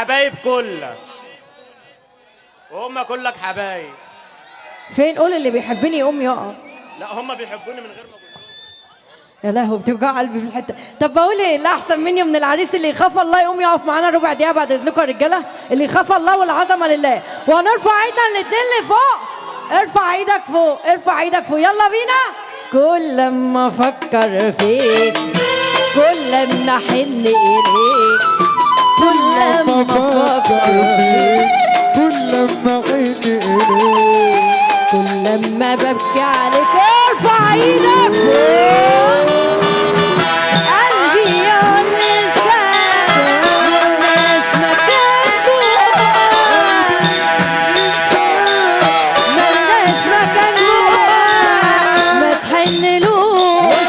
حبايب كلك وهم كلك حبايب. فين؟ قول اللي بيحبني يقوم يقف. لا هم بيحبوني من غير ما اقول. يا لهوي بتوجع قلبي في الحته. طب بقول ايه اللي احسن مني ومن العريس اللي يخاف الله يقوم يقف معانا ربع دقيقه بعد اذنكم يا رجاله، اللي يخاف الله والعظمه لله، وهنرفع ايدنا الاثنين لفوق. ارفع ايدك فوق، ارفع ايدك فوق، يلا بينا. كل ما افكر فيك، كل ما احن اليك، كل ما افكر فيك، كل ما عيني إليك، كل ما ببكي عليك. ارفع ايدك فوق. قلبي يقول للإنسان ملناش مكان جواه، ملناش مكان جواه، ما تحنلوش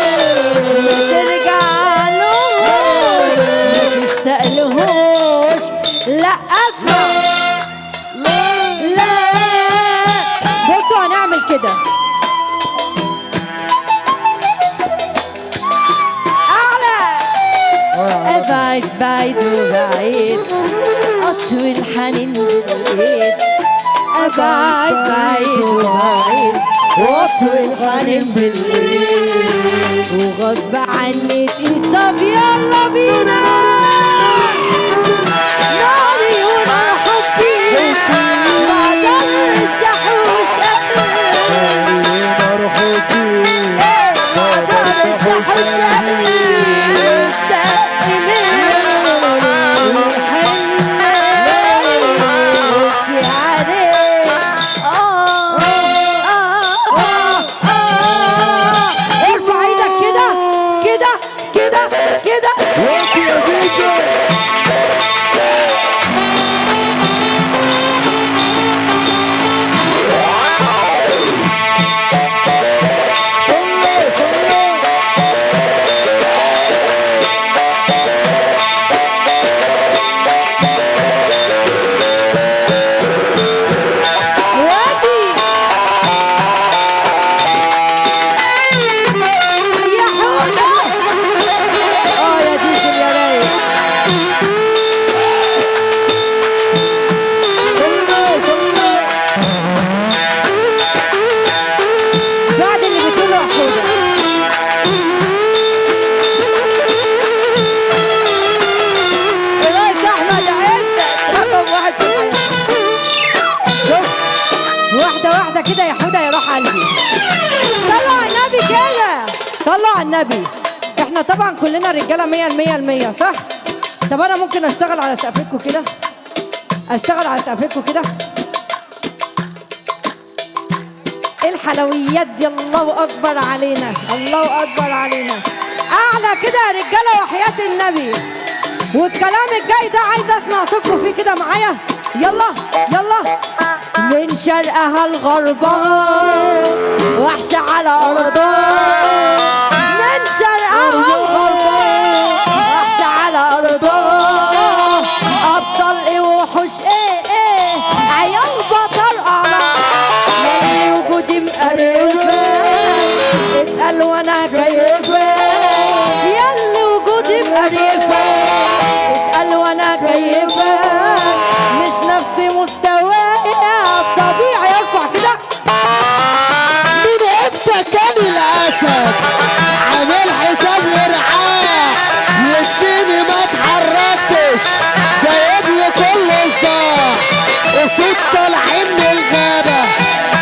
ما ترجعلوش ما تشتاقلهوش. لا اسمع، لا بصوا هنعمل كده. بعيد بعيد وبعيد أطوي الحنين بالإيد، أبعد بعيد وبعيد وأطوي الحنين بالإيد، وغصب عني تقيد. طب يلا بينا ناري ونار حبي ما قدرش أحوش نار حبي ما قدرش أحوش مشتاق كده يا حودة يا روح قلبي. صلوا على النبي كده، صلوا على النبي. احنا طبعا كلنا رجاله 100% صح؟ طب انا ممكن اشتغل على سقفتكم كده؟ اشتغل على سقفتكم كده؟ ايه الحلويات دي؟ الله اكبر علينا، الله اكبر علينا. اعلى كده يا رجاله وحياة النبي. والكلام الجاي ده عايزه اسمع صوتكم فيه كده معايا. يلا يلا. من شرقها لغربها وحشة على أرضها، من شرقها لغربها وحشة على أرضها، أبطال إيه وحوش إيه عيال بطرقع ياللي وجودي مقرفة اتقل وأنا كيفة، ياللي وجودي مقرفة اتقل وأنا كيفة، مش نفسي مستوايا الطبيعي. يرفع كده. من امتى كان الاسد عامل حساب لرعاه يكفيني ما اتحركتش جايب لي كل صداع، اسود طالعين من الغابه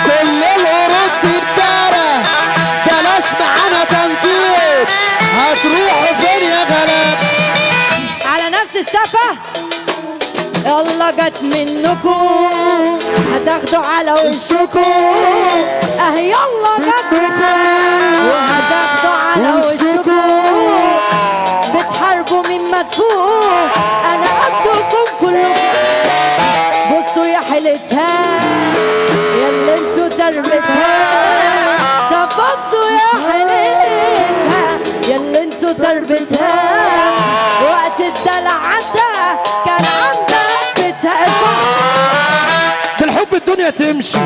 كل الورود تتدارى، بلاش معانا تنطيط هتروحوا فين يا غلاب. على نفس السفة يلا جت منكم هتاخدوا على وشكم، اهي يلا جت وهتاخدوا على وشكم، بتحاربوا من مدفوع انا قدكم كلكم. بصوا يا حيلتها ياللي انتوا تربتها، طب بصوا يا حيلتها ياللي انتوا تربتها، وقت الدلع عدى كان عندك بتهفى. بالحب الدنيا تمشي